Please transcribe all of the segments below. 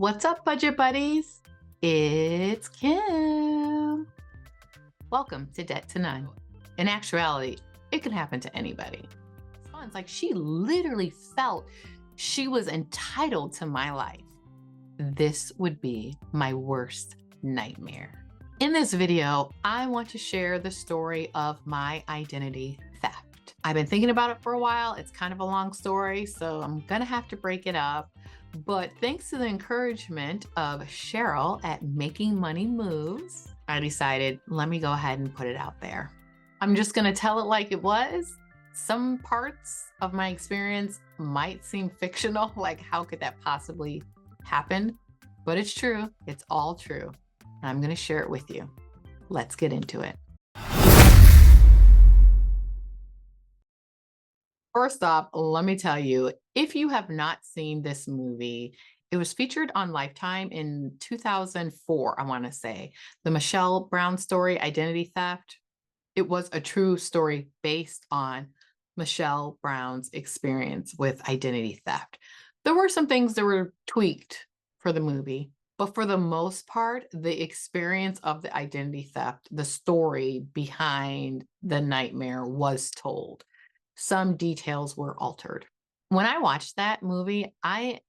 What's up, budget buddies? It's Kim. Welcome to Debt to None. In actuality, it can happen to anybody. It's like she literally felt she was entitled to my life. This would be my worst nightmare. In this video, I want to share the story of my identity theft. I've been thinking about it for a while. It's kind of a long story, so I'm gonna have to break it up. But thanks to the encouragement of Cheryl at Making Money Moves, I decided, let me go ahead and put it out there. I'm just gonna tell it like it was. Some parts of my experience might seem fictional, like how could that possibly happen? But it's true, it's all true. And I'm gonna share it with you. Let's get into it. First off, let me tell you, if you have not seen this movie, it was featured on Lifetime in 2004, I want to say. The Michelle Brown story, Identity Theft. It was a true story based on Michelle Brown's experience with identity theft. There were some things that were tweaked for the movie, but for the most part, the experience of the identity theft, the story behind the nightmare was told. Some details were altered. When I watched that movie, I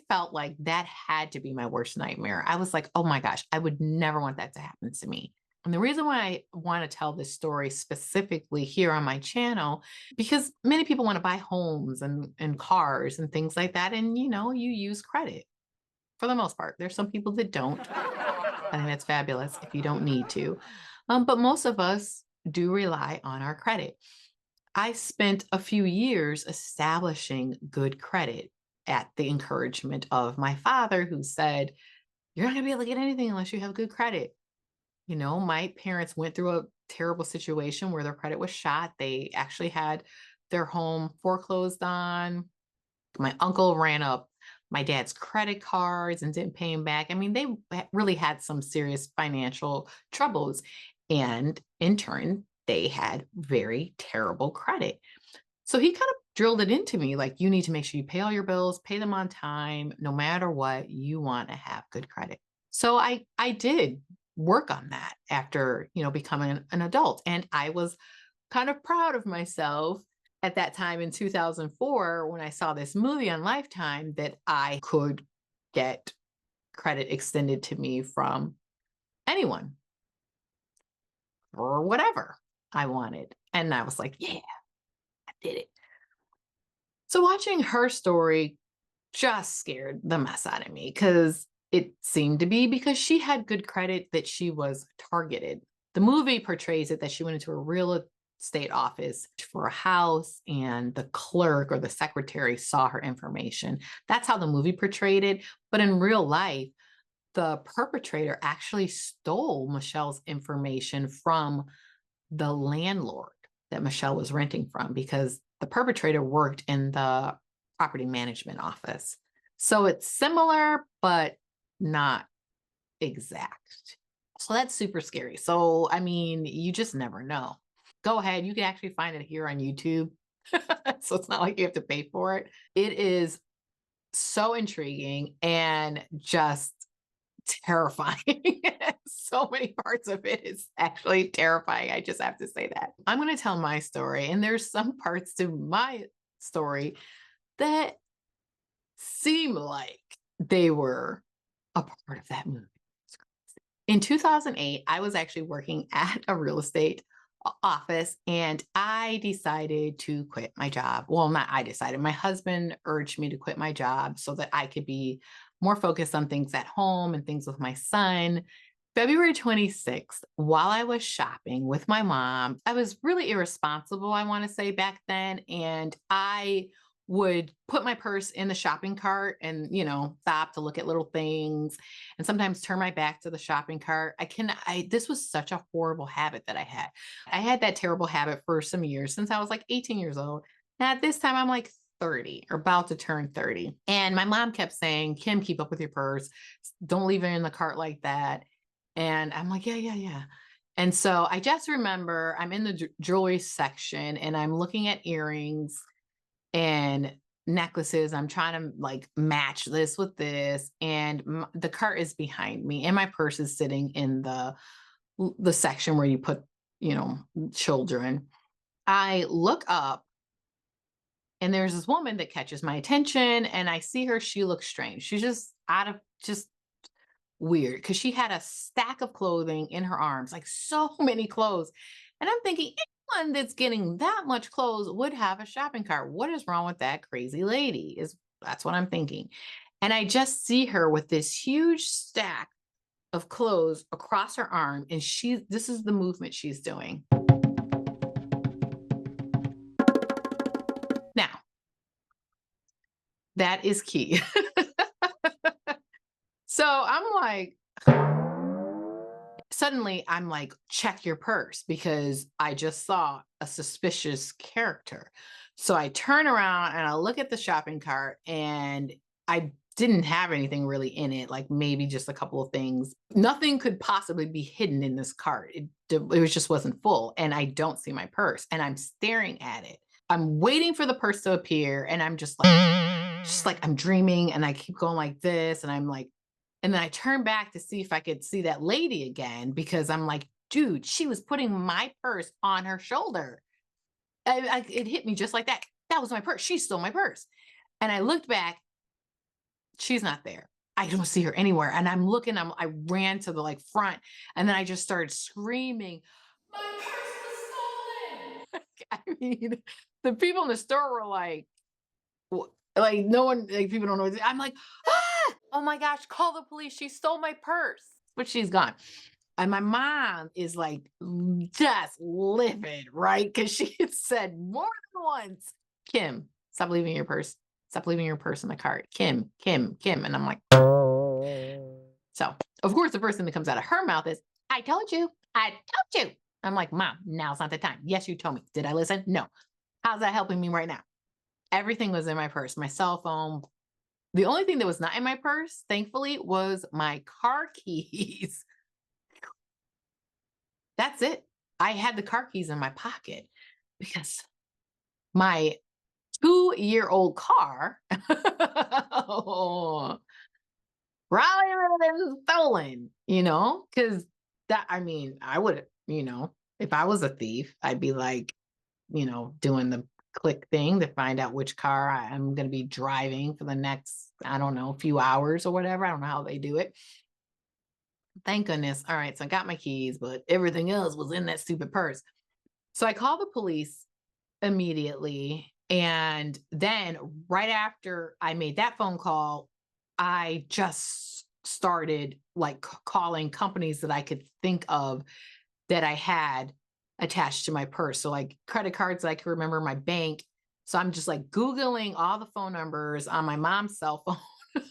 felt like that had to be my worst nightmare. I was like, oh my gosh, I would never want that to happen to me. And the reason why I want to tell this story specifically here on my channel, because many people want to buy homes and cars and things like that. And you use credit for the most part. There's some people that don't. I think that's fabulous if you don't need to. But most of us do rely on our credit. I spent a few years establishing good credit at the encouragement of my father, who said, you're not going to be able to get anything unless you have good credit. My parents went through a terrible situation where their credit was shot. They actually had their home foreclosed on. My uncle ran up my dad's credit cards and didn't pay him back. I mean, they really had some serious financial troubles. And in turn, they had very terrible credit. So he kind of drilled it into me like, you need to make sure you pay all your bills, pay them on time, no matter what, you want to have good credit. So I did work on that after, becoming an adult. And I was kind of proud of myself at that time in 2004 when I saw this movie on Lifetime that I could get credit extended to me from anyone or whatever I wanted. And I was like, yeah, I did it. So watching her story just scared the mess out of me because it seemed to be because she had good credit that she was targeted. The movie portrays it that she went into a real estate office for a house and the clerk or the secretary saw her information. That's how the movie portrayed it. But in real life, the perpetrator actually stole Michelle's information from the landlord that Michelle was renting from because the perpetrator worked in the property management office. So it's similar, but not exact. So that's super scary. So, I mean, you just never know. Go ahead. You can actually find it here on YouTube. So it's not like you have to pay for it. It is so intriguing and just terrifying. So many parts of it is actually terrifying. I just have to say that. I'm going to tell my story, and there's some parts to my story that seem like they were a part of that movie. In 2008, I was actually working at a real estate office and I decided to quit my job. Well, not I decided, my husband urged me to quit my job so that I could be more focused on things at home and things with my son. February 26th, while I was shopping with my mom, I was really irresponsible, I want to say back then. And I would put my purse in the shopping cart and, stop to look at little things and sometimes turn my back to the shopping cart. This was such a horrible habit that I had. I had that terrible habit for some years since I was like 18 years old. Now at this time, I'm like 30 or about to turn 30. And my mom kept saying, Kim, keep up with your purse. Don't leave it in the cart like that. And I'm like, yeah. And so I just remember I'm in the jewelry section and I'm looking at earrings and necklaces. I'm trying to like match this with this. And the cart is behind me and my purse is sitting in the section where you put, children. I look up and there's this woman that catches my attention and I see her. She looks strange. She's just weird because she had a stack of clothing in her arms, like so many clothes. And I'm thinking, anyone that's getting that much clothes would have a shopping cart. What is wrong with that crazy lady? That's what I'm thinking. And I just see her with this huge stack of clothes across her arm. And this is the movement she's doing. Now, that is key. So I'm like, suddenly I'm like, check your purse because I just saw a suspicious character. So I turn around and I look at the shopping cart and I didn't have anything really in it, like maybe just a couple of things. Nothing could possibly be hidden in this cart. It just wasn't full. And I don't see my purse and I'm staring at it. I'm waiting for the purse to appear and I'm just like I'm dreaming and I keep going like this and I'm like, and then I turn back to see if I could see that lady again because I'm like, dude, she was putting my purse on her shoulder. It hit me just like that. That was my purse. She stole my purse. And I looked back. She's not there. I don't see her anywhere. And I'm looking, I ran to the like front and then I just started screaming, my purse was stolen. I mean, the people in the store were like no one, like people don't know. I'm like, ah, oh my gosh, call the police. She stole my purse, but she's gone. And my mom is like just livid, right? Because she had said more than once, Kim, stop leaving your purse. Stop leaving your purse in the cart. Kim, Kim, Kim. And I'm like, so of course the first thing that comes out of her mouth is, I told you. I told you. I'm like, Mom, now's not the time. Yes, you told me. Did I listen? No. How's that helping me right now? Everything was in my purse, my cell phone. The only thing that was not in my purse, thankfully, was my car keys. That's it. I had the car keys in my pocket because my 2-year-old car probably would have been stolen, because I would have, if I was a thief, I'd be like, doing the click thing to find out which car I'm going to be driving for the next, I don't know, few hours or whatever. I don't know how they do it. Thank goodness. All right. So I got my keys, but everything else was in that stupid purse. So I called the police immediately. And then right after I made that phone call, I just started like calling companies that I could think of that I had attached to my purse. So like credit cards that I can remember, my bank. So I'm just like Googling all the phone numbers on my mom's cell phone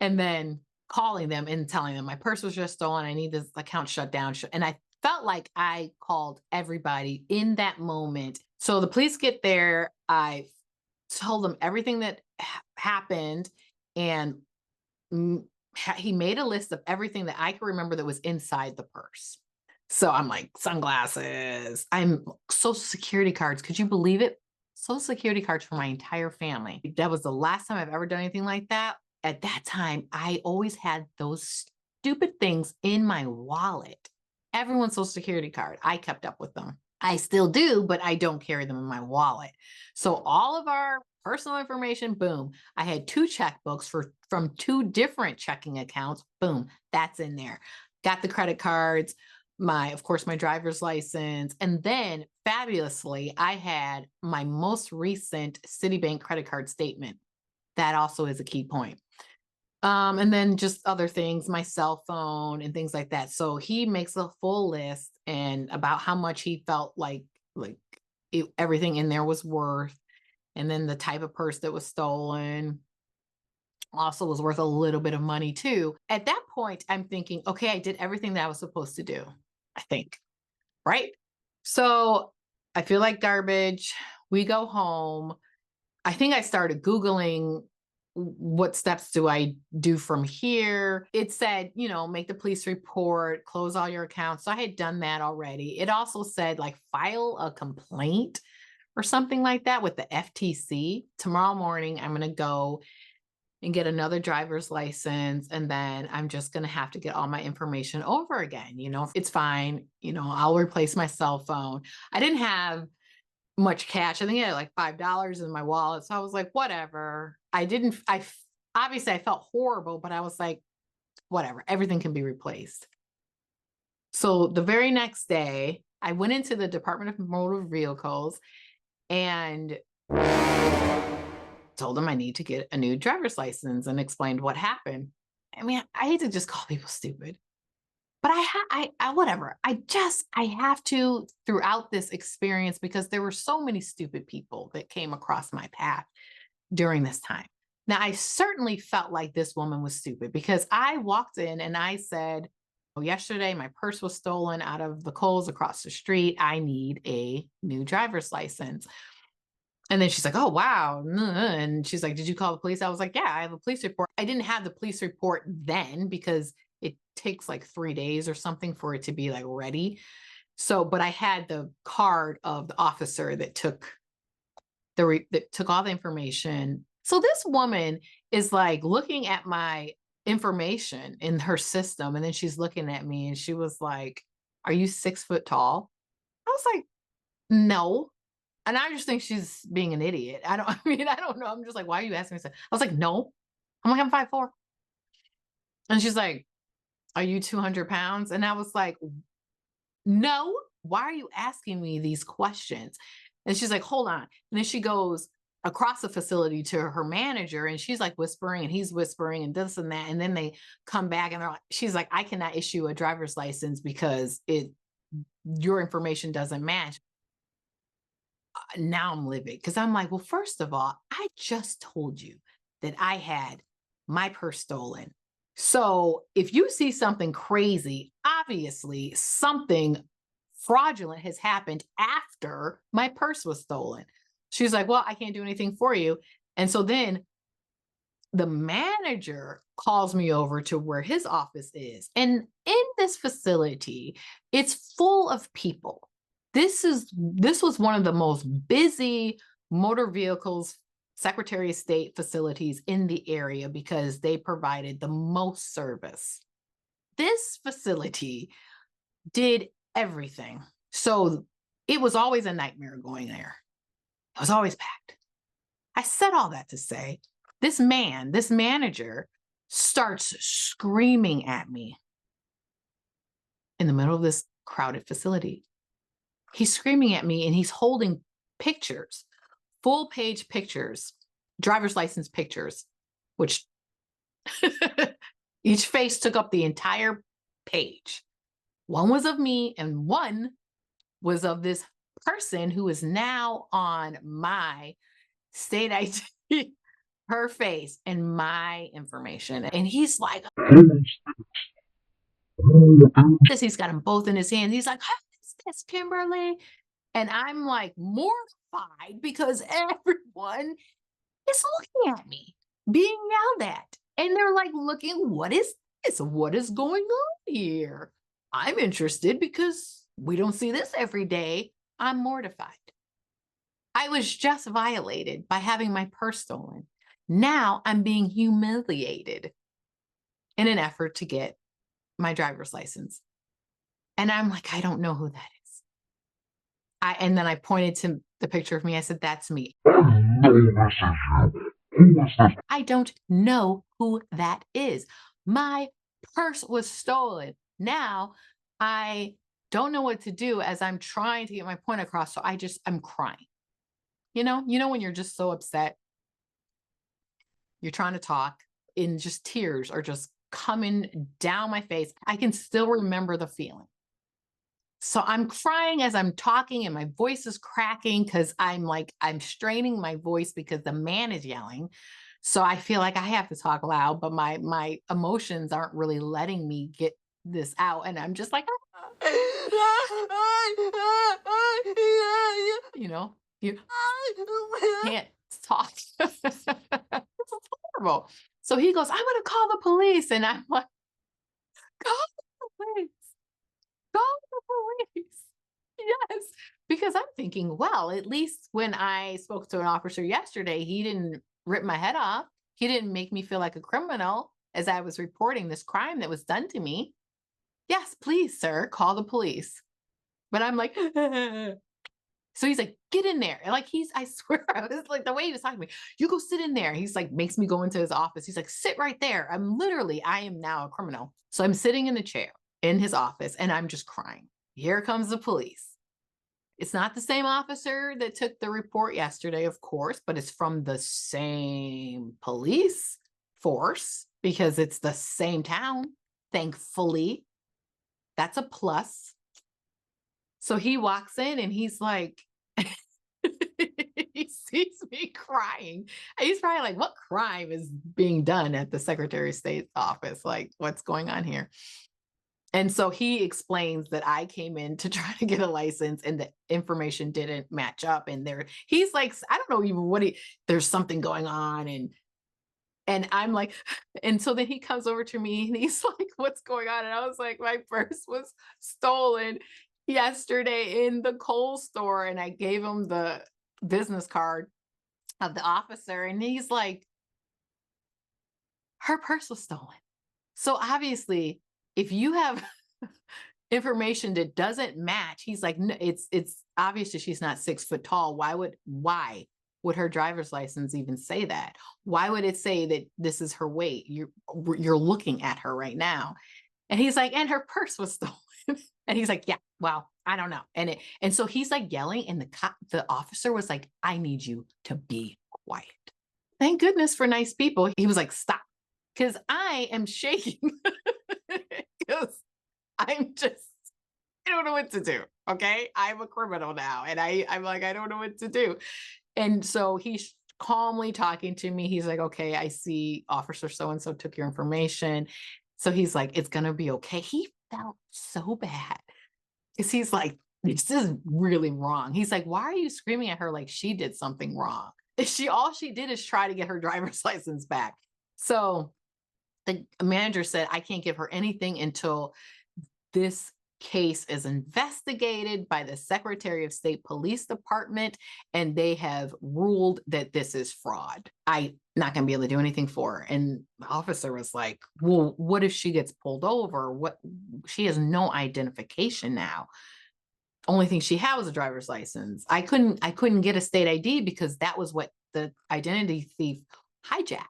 and then calling them and telling them my purse was just stolen. I need this account shut down. And I felt like I called everybody in that moment. So the police get there. I told them everything that happened. And he made a list of everything that I could remember that was inside the purse. So I'm like, sunglasses, Social Security cards. Could you believe it? Social Security cards for my entire family. That was the last time I've ever done anything like that. At that time, I always had those stupid things in my wallet. Everyone's Social Security card. I kept up with them. I still do, but I don't carry them in my wallet. So all of our personal information, boom. I had 2 checkbooks from 2 different checking accounts. Boom, that's in there. Got the credit cards, of course, my driver's license. And then fabulously, I had my most recent Citibank credit card statement. That also is a key point. And then just other things, my cell phone and things like that. So he makes a full list and about how much he felt like everything in there was worth. And then the type of purse that was stolen also was worth a little bit of money too. At that point, I'm thinking, okay, I did everything that I was supposed to do, I think, right? So I feel like garbage. We go home. I think I started Googling what steps do I do from here. It said, make the police report, close all your accounts. So I had done that already. It also said like file a complaint or something like that with the FTC. Tomorrow morning, I'm going to go and get another driver's license. And then I'm just going to have to get all my information over again. It's fine. I'll replace my cell phone. I didn't have much cash. I think I had like $5 in my wallet. So I was like, whatever. Obviously I felt horrible, but I was like, whatever, everything can be replaced. So the very next day, I went into the Department of Motor Vehicles and told them I need to get a new driver's license and explained what happened. I mean, I hate to just call people stupid, but whatever. I have to throughout this experience because there were so many stupid people that came across my path during this time. Now, I certainly felt like this woman was stupid because I walked in and I said, oh, yesterday my purse was stolen out of the Kohl's across the street. I need a new driver's license. And then she's like, oh, wow. And she's like, did you call the police? I was like, yeah, I have a police report. I didn't have the police report then because it takes like 3 days or something for it to be like ready. So, but I had the card of the officer that took all the information. So this woman is like looking at my information in her system. And then she's looking at me and she was like, are you 6 foot tall? I was like, no. And I just think she's being an idiot. I don't know. I'm just like, why are you asking me so? I was like, no. I'm like, I'm 5'4". And she's like, are you 200 pounds? And I was like, no. Why are you asking me these questions? And she's like, hold on. And then she goes across the facility to her manager and she's like whispering and he's whispering and this and that. And then they come back and she's like, I cannot issue a driver's license because your information doesn't match. Now I'm livid because I'm like, well, first of all, I just told you that I had my purse stolen. So if you see something crazy, obviously something fraudulent has happened after my purse was stolen. She's like, well, I can't do anything for you. And so then the manager calls me over to where his office is. And in this facility, it's full of people. This was one of the most busy motor vehicles Secretary of State facilities in the area because they provided the most service. This facility did everything. So it was always a nightmare going there. It was always packed. I said all that to say, this manager starts screaming at me in the middle of this crowded facility. He's screaming at me and he's holding pictures, full page pictures, driver's license pictures, which each face took up the entire page. One was of me and one was of this person who is now on my state ID, her face and my information. And he's like, he's got them both in his hands. He's like, how is this, Kimberly? And I'm like mortified because everyone is looking at me, being yelled at. And they're like looking, what is this? What is going on here? I'm interested because we don't see this every day. I'm mortified. I was just violated by having my purse stolen. Now I'm being humiliated in an effort to get my driver's license. And I'm like, I don't know who that is. And then I pointed to the picture of me. I said, that's me. I don't know who that is. My purse was stolen. Now I don't know what to do as I'm trying to get my point across. So I'm crying. You know when you're just so upset, you're trying to talk and just tears are just coming down my face. I can still remember the feeling. So I'm crying as I'm talking and my voice is cracking because I'm straining my voice because the man is yelling. So I feel like I have to talk loud, but my emotions aren't really letting me get this out. And I'm just like, you can't talk. It's horrible. So he goes, I'm going to call the police. And I'm like, call the police. Call the police. Yes. Because I'm thinking, well, at least when I spoke to an officer yesterday, he didn't rip my head off. He didn't make me feel like a criminal as I was reporting this crime that was done to me. Yes, please, sir, call the police. But I'm like, so he's like, get in there. And like, I swear, I was like, the way he was talking to me, you go sit in there. He's like, makes me go into his office. He's like, sit right there. I am now a criminal. So I'm sitting in the chair in his office and I'm just crying. Here comes the police. It's not the same officer that took the report yesterday, of course, but it's from the same police force because it's the same town, thankfully. That's a plus. So he walks in and he's like, he sees me crying. And he's probably like, what crime is being done at the Secretary of State's office? Like, what's going on here? And so he explains that I came in to try to get a license and the information didn't match up. And he's like, I don't know even there's something going on. And I'm like, and so then he comes over to me and he's like, what's going on? And I was like, my purse was stolen yesterday in the Kohl's store. And I gave him the business card of the officer. And he's like, her purse was stolen. So obviously, if you have information that doesn't match, he's like, no, it's obvious that she's not 6 foot tall. Why would her driver's license even say that? Why would it say that this is her weight? You're looking at her right now. And he's like, and her purse was stolen. And he's like, yeah, well, I don't know. And so he's like yelling, and the officer was like, I need you to be quiet. Thank goodness for nice people. He was like, stop. Because I am shaking. Because I don't know what to do. Okay. I'm a criminal now. And I'm like, I don't know what to do. And so he's calmly talking to me. He's like, okay, I see officer so-and-so took your information. So he's like, it's going to be okay. He felt so bad because he's like, this is really wrong. He's like, why are you screaming at her like she did something wrong? All she did is try to get her driver's license back. So the manager said, I can't give her anything until this case is investigated by the Secretary of State Police Department, and they have ruled that this is fraud. I'm not going to be able to do anything for her. And the officer was like, well, what if she gets pulled over? She has no identification now. Only thing she had was a driver's license. I couldn't get a state ID because that was what the identity thief hijacked.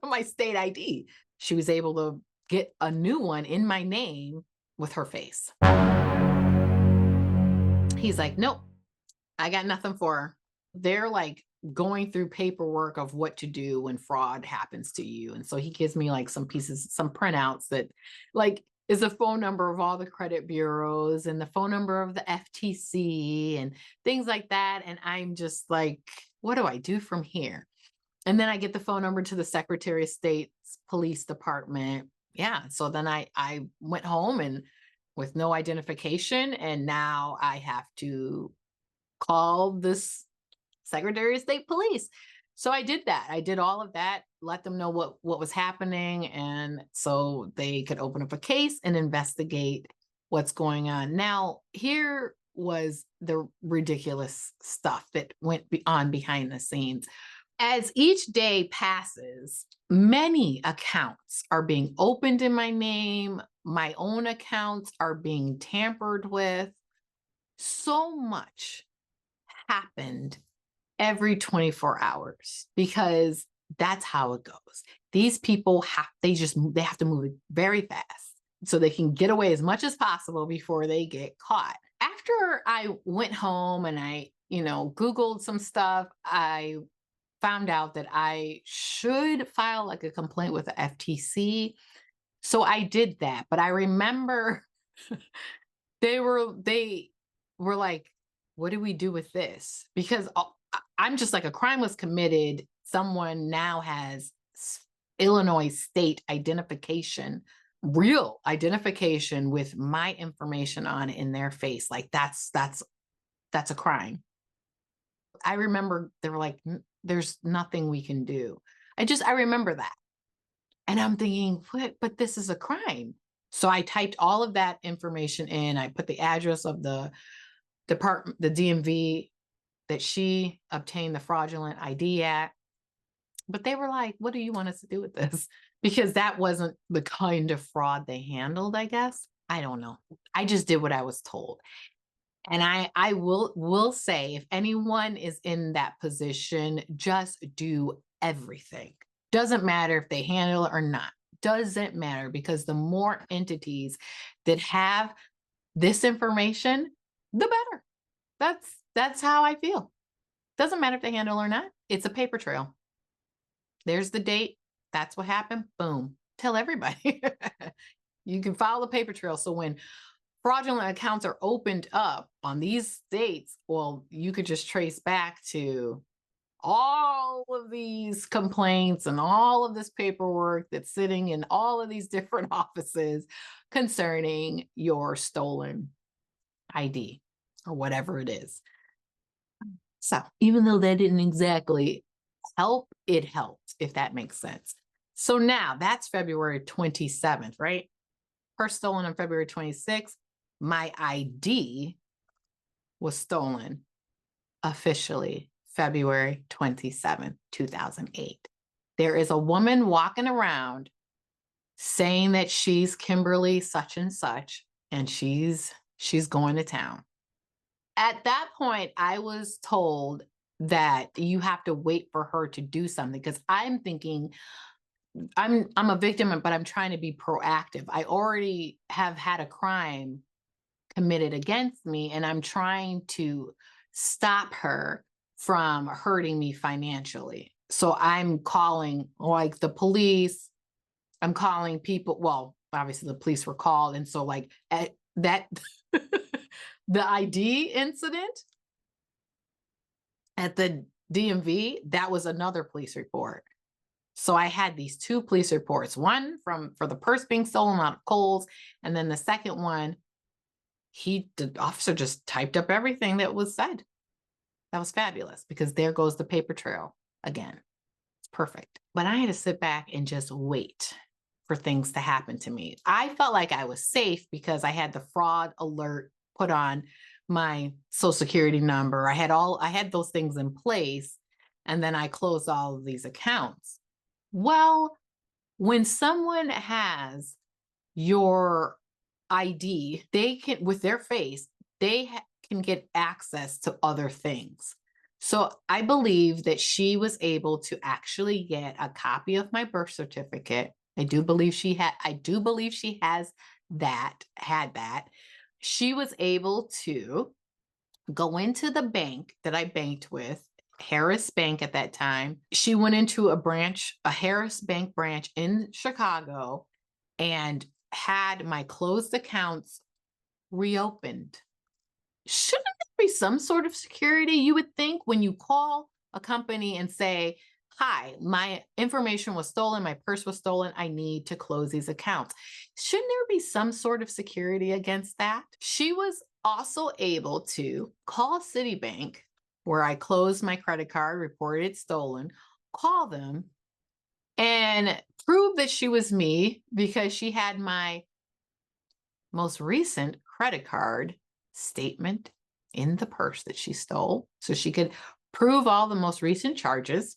My state ID. She was able to get a new one in my name with her face. He's like, nope, I got nothing for her. They're like going through paperwork of what to do when fraud happens to you. And so he gives me like some printouts that like is a phone number of all the credit bureaus and the phone number of the FTC and things like that. And I'm just like, what do I do from here? And then I get the phone number to the Secretary of State's police department. Yeah. So then I went home and with no identification. And now I have to call this Secretary of State police. So I did that. I did all of that, let them know what was happening. And so they could open up a case and investigate what's going on. Now, here was the ridiculous stuff that went on behind the scenes. As each day passes, many accounts are being opened in my name. My own accounts are being tampered with. So much happened every 24 hours because that's how it goes. These people they have to move very fast so they can get away as much as possible before they get caught. After I went home and I, Googled some stuff, I found out that I should file like a complaint with the FTC. So I did that. But I remember they were like, what do we do with this? Because I'm just like, a crime was committed. Someone now has Illinois state identification, real identification with my information on in their face. Like that's a crime. I remember they were like, there's nothing we can do. I remember that. And I'm thinking, what? But this is a crime. So I typed all of that information in. I put the address of the department, the DMV that she obtained the fraudulent ID at. But they were like, what do you want us to do with this? Because that wasn't the kind of fraud they handled, I guess. I don't know. I just did what I was told. And I will say, if anyone is in that position, just do everything. Doesn't matter if they handle it or not. Doesn't matter, because the more entities that have this information, the better. That's how I feel. Doesn't matter if they handle or not. It's a paper trail. There's the date. That's what happened. Boom. Tell everybody. You can follow the paper trail. So when fraudulent accounts are opened up on these dates, well, you could just trace back to all of these complaints and all of this paperwork that's sitting in all of these different offices concerning your stolen ID or whatever it is. So even though that didn't exactly help, it helped, if that makes sense. So now that's February 27th, right? Purse stolen on February 26th. My ID was stolen officially February 27th, 2008. There is a woman walking around saying that she's Kimberly such and such, and she's going to town. At that point, I was told that you have to wait for her to do something, because I'm thinking I'm a victim, but I'm trying to be proactive. I already have had a crime committed against me, and I'm trying to stop her from hurting me financially. So I'm calling like the police. I'm calling people. Well, obviously the police were called. And so like at that, the ID incident at the DMV, that was another police report. So I had these two police reports, one for the purse being stolen out of Kohl's, and then the second one, the officer just typed up everything that was said. That was fabulous, because there goes the paper trail again. It's perfect. But I had to sit back and just wait for things to happen to me. I felt like I was safe because I had the fraud alert put on my social security number. I had those things in place, and then I closed all of these accounts. Well, when someone has your ID, they can, with their face, they can get access to other things. So I believe that she was able to actually get a copy of my birth certificate. I do believe she has had that. She was able to go into the bank that I banked with, Harris Bank at that time. She went into a Harris Bank branch in Chicago, and had my closed accounts reopened. Shouldn't there be some sort of security? You would think when you call a company and say, hi, my information was stolen, my purse was stolen, I need to close these accounts. Shouldn't there be some sort of security against that? She was also able to call Citibank, where I closed my credit card, reported it stolen, call them and prove that she was me, because she had my most recent credit card statement in the purse that she stole. So she could prove all the most recent charges.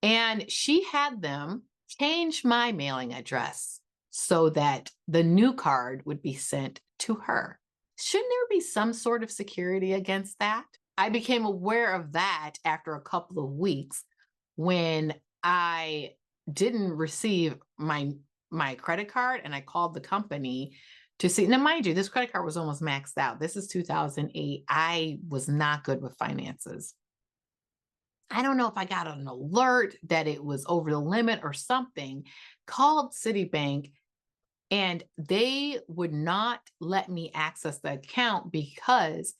And she had them change my mailing address so that the new card would be sent to her. Shouldn't there be some sort of security against that? I became aware of that after a couple of weeks, when I didn't receive my credit card, and I called the company to see. Now, mind you, this credit card was almost maxed out. This is 2008. I was not good with finances. I don't know if I got an alert that it was over the limit or something. Called Citibank, and they would not let me access the account because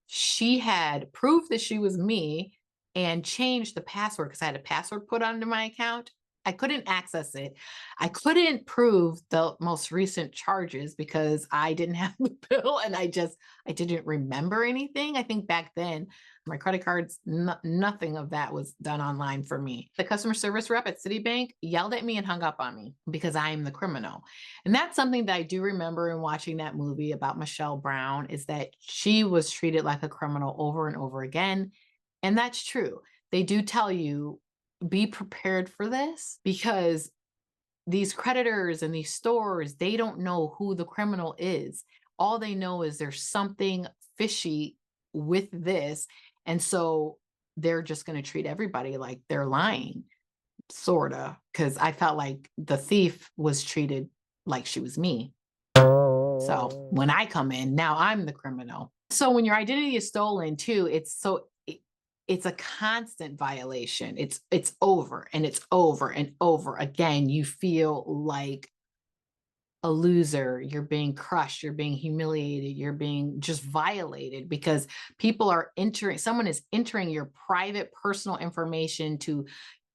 she had proof that she was me and changed the password, because I had a password put onto my account. I couldn't access it. I couldn't prove the most recent charges because I didn't have the bill, and I didn't remember anything. I think back then My credit cards, nothing of that was done online for me. The customer service rep at Citibank yelled at me and hung up on me because I am the criminal. And that's something that I do remember in watching that movie about Michelle Brown, is that she was treated like a criminal over and over again. And that's true. They do tell you, be prepared for this, because these creditors and these stores, they don't know who the criminal is. All they know is there's something fishy with this. And so they're just going to treat everybody like they're lying, sort of. Because I felt like the thief was treated like she was me. So when I come in, now I'm the criminal. So when your identity is stolen too, it's a constant violation. It's over and it's over and over again. You feel like a loser, you're being crushed, you're being humiliated, you're being just violated because someone is entering your private personal information to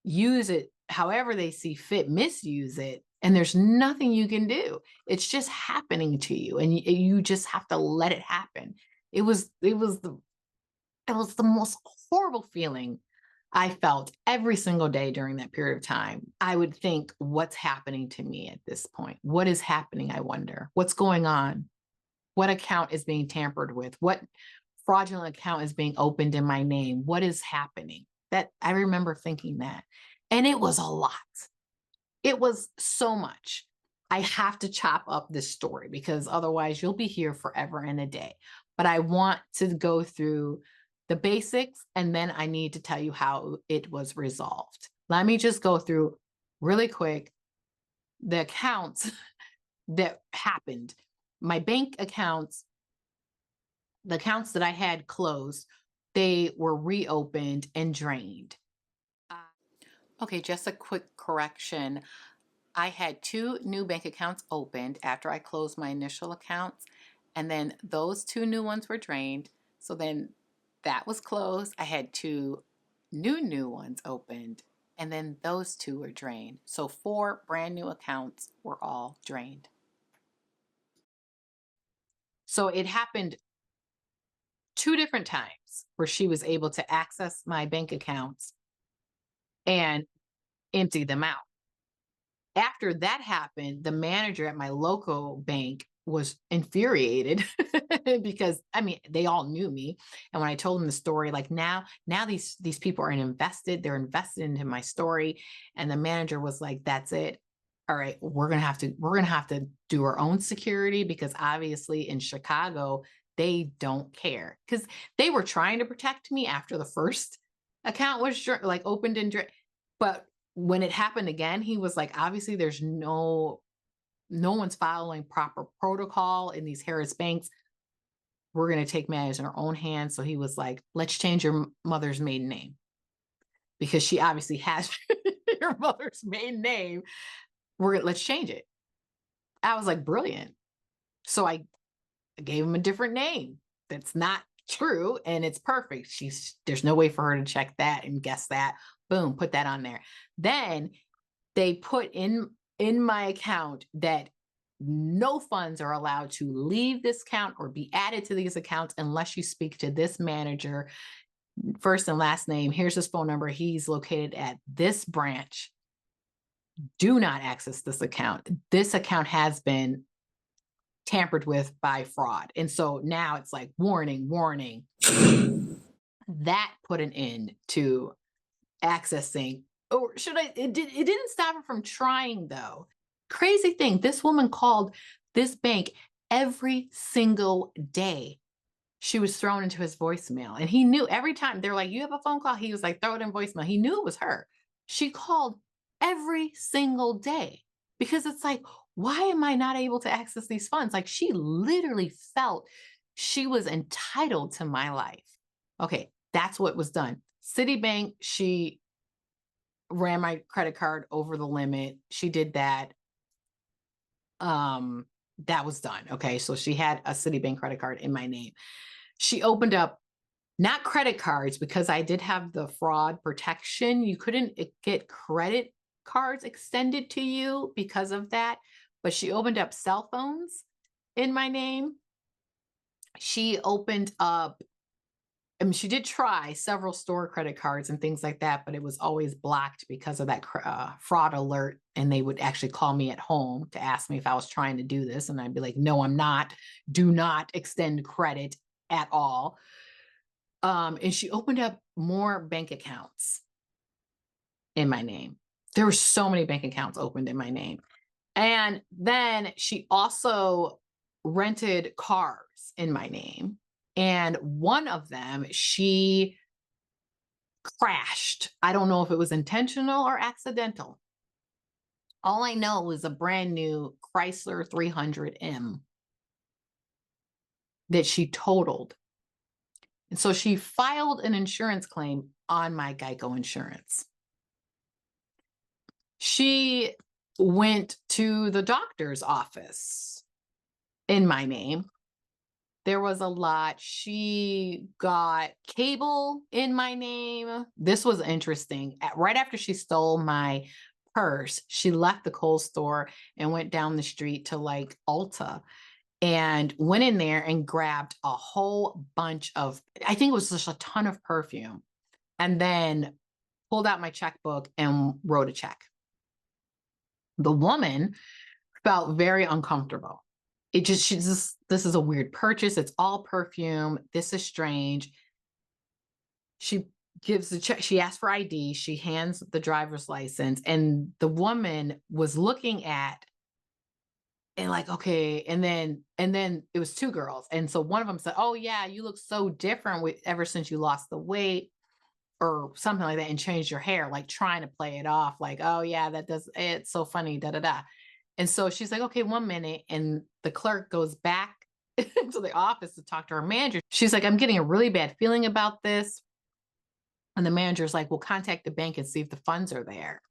use it however they see fit, misuse it, and there's nothing you can do. It's just happening to you, and you just have to let it happen. It was the most horrible feeling I felt every single day during that period of time. I would think, what's happening to me at this point? What is happening? I wonder. What's going on? What account is being tampered with? What fraudulent account is being opened in my name? What is happening? That I remember thinking that. And it was a lot. It was so much. I have to chop up this story because otherwise you'll be here forever and a day. But I want to go through the basics, and then I need to tell you how it was resolved. Let me just go through really quick the accounts that happened. My bank accounts, the accounts that I had closed, they were reopened and drained. Okay, just a quick correction. I had 2 new bank accounts opened after I closed my initial accounts, and then those 2 new ones were drained. So then that was closed. I had 2 new ones opened, and then those 2 were drained. So 4 brand new accounts were all drained. So it happened 2 different times where she was able to access my bank accounts and empty them out. After that happened, the manager at my local bank was infuriated because I mean they all knew me, and when I told them the story, like now these people are they're invested into my story, and the manager was like, "That's it. All right, we're gonna have to do our own security because obviously in Chicago they don't care because they were trying to protect me after the first account was like opened and but when it happened again, he was like, obviously there's no one's following proper protocol in these Harris banks. We're going to take matters in our own hands. So he was like, let's change your mother's maiden name because she obviously has your mother's maiden name. Let's change it. I was like, brilliant. So I gave him a different name. That's not true. And it's perfect. There's no way for her to check that and guess that. Boom, put that on there. Then they put in my account that no funds are allowed to leave this account or be added to these accounts unless you speak to this manager, first and last name. Here's his phone number. He's located at this branch. Do not access this account. This account has been tampered with by fraud. And so now it's like, warning, warning. That put an end to accessing. Or should I? It didn't stop her from trying, though. Crazy thing, this woman called this bank every single day. She was thrown into his voicemail, and he knew every time they're like, "You have a phone call." He was like, "Throw it in voicemail." He knew it was her. She called every single day because it's like, why am I not able to access these funds? Like she literally felt she was entitled to my life. Okay, that's what was done. Citibank, she ran my credit card over the limit. She did that. That was done. Okay. So she had a Citibank credit card in my name. She opened up not credit cards because I did have the fraud protection. You couldn't get credit cards extended to you because of that. But she opened up cell phones in my name. She opened up I mean, she did try several store credit cards and things like that, but it was always blocked because of that fraud alert. And they would actually call me at home to ask me if I was trying to do this. And I'd be like, no, I'm not. Do not extend credit at all. And she opened up more bank accounts in my name. There were so many bank accounts opened in my name. And then she also rented cars in my name. And one of them, she crashed. I don't know if it was intentional or accidental. All I know was a brand new Chrysler 300M that she totaled. And so she filed an insurance claim on my Geico insurance. She went to the doctor's office in my name. There was a lot. She got cable in my name. This was interesting. Right after she stole my purse, she left the Kohl's store and went down the street to like Ulta and went in there and grabbed a whole bunch of, I think it was just a ton of perfume, and then pulled out my checkbook and wrote a check. The woman felt very uncomfortable. This is a weird purchase. It's all perfume. This is strange. She gives the check. She asks for ID. She hands the driver's license, and the woman was looking at and like, okay. And then it was two girls. And so one of them said, oh yeah, you look so different ever since you lost the weight or something like that and changed your hair, like trying to play it off. Like, oh yeah, it's so funny, da, da, da. And so she's like, okay, 1 minute. And the clerk goes back to the office to talk to her manager. She's like, I'm getting a really bad feeling about this. And the manager's like, well, contact the bank and see if the funds are there.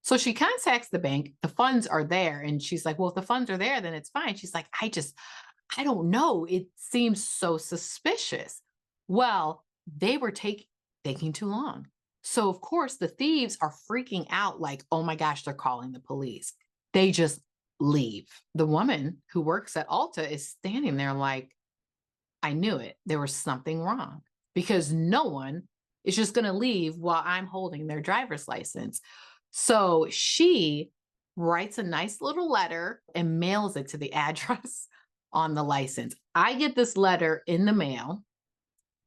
So she contacts the bank, the funds are there. And she's like, well, if the funds are there, then it's fine. She's like, I don't know. It seems so suspicious. Well, they were taking too long. So of course the thieves are freaking out like, oh my gosh, they're calling the police. They just leave. The woman who works at Ulta is standing there like, I knew it. There was something wrong because no one is just going to leave while I'm holding their driver's license. So she writes a nice little letter and mails it to the address on the license. I get this letter in the mail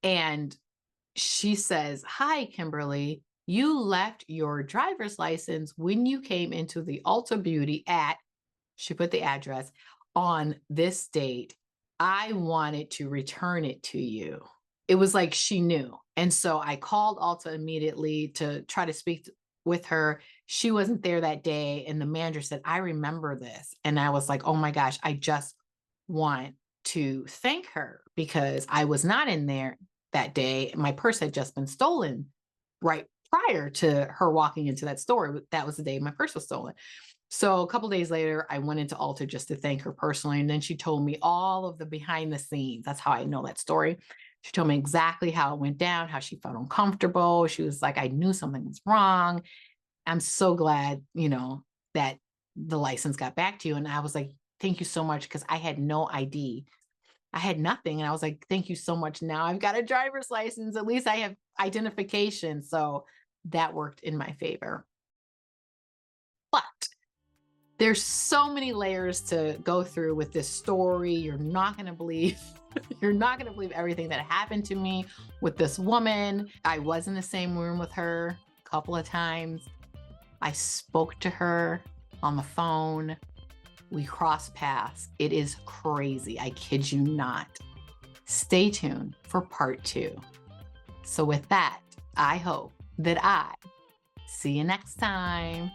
and she says, hi, Kimberly, you left your driver's license when you came into the Ulta Beauty at, she put the address, on this date. I wanted to return it to you. It was like she knew. And so I called Ulta immediately to try to speak with her. She wasn't there that day. And the manager said, I remember this. And I was like, oh my gosh, I just want to thank her because I was not in there that day. My purse had just been stolen right prior to her walking into that store. That was the day my purse was stolen. So a couple of days later, I went into Ulta just to thank her personally. And then she told me all of the behind the scenes. That's how I know that story. She told me exactly how it went down, how she felt uncomfortable. She was like, I knew something was wrong. I'm so glad, that the license got back to you. And I was like, thank you so much. Because I had no ID. I had nothing. And I was like, thank you so much. Now I've got a driver's license. At least I have identification. So that worked in my favor. But there's so many layers to go through with this story. You're not going to believe everything that happened to me with this woman. I was in the same room with her a couple of times. I spoke to her on the phone. We crossed paths. It is crazy. I kid you not. Stay tuned for part 2. So with that, I hope that I see you next time.